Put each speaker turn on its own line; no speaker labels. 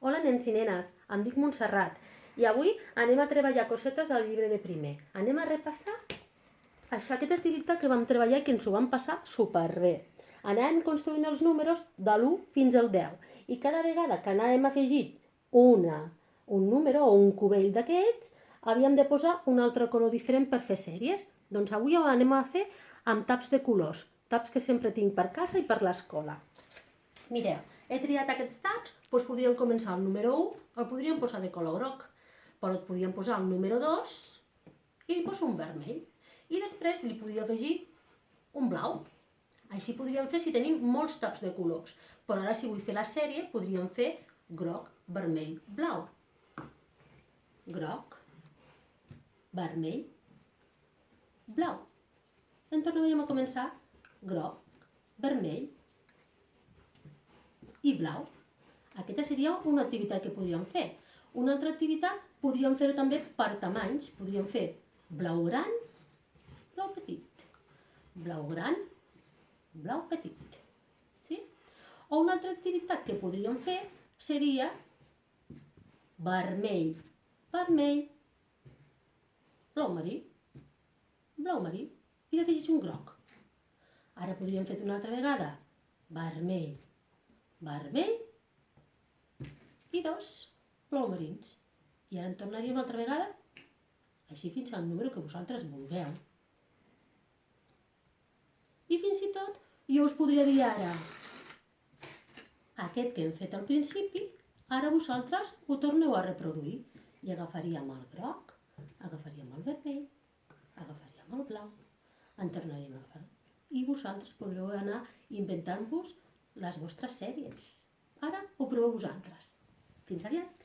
Hola nens i nenes, em dic Montserrat i avui anem a treballar cosetes del llibre de primer. Anem a repassar aquesta activitat que vam treballar i que ens ho vam passar superbé. Anàvem construint els números de l'1 fins al 10 i cada vegada que anàvem afegint un número o un cubell d'aquests havíem de posar un altre color diferent per fer sèries. Doncs avui ho anem a fer amb taps de colors, taps que sempre tinc per casa i per l'escola. Mireu, he triat aquests taps, doncs podríem començar el número 1, el podríem posar de color groc, però et podríem posar el número 2 i li poso un vermell. I després li podria afegir un blau. Així podríem fer si tenim molts taps de colors. Però ara si vull fer la sèrie podríem fer groc, vermell, blau. Groc, vermell, blau. En tornaríem a començar groc, vermell i blau. Aquesta seria una activitat que podríem fer. Una altra activitat podríem fer-ho també per tamanys. Podríem fer blau gran, blau petit. Blau gran, blau petit. Sí? O una altra activitat que podríem fer seria vermell, vermell, blau marí, i d'afegir un groc. Ara podríem fer una altra vegada vermell, vermell i dos blau marins. I ara en tornaria una altra vegada, així fins al número que vosaltres vulgueu. I fins i tot jo us podria dir ara, aquest que hem fet al principi, ara vosaltres ho torneu a reproduir. I agafaríem el groc, agafaríem el vermell, agafaríem el blau, en tornaríem a agafar. I vosaltres podreu anar inventant-vos les vostres sèries. Ara ho proveu vosaltres. Fins aviat!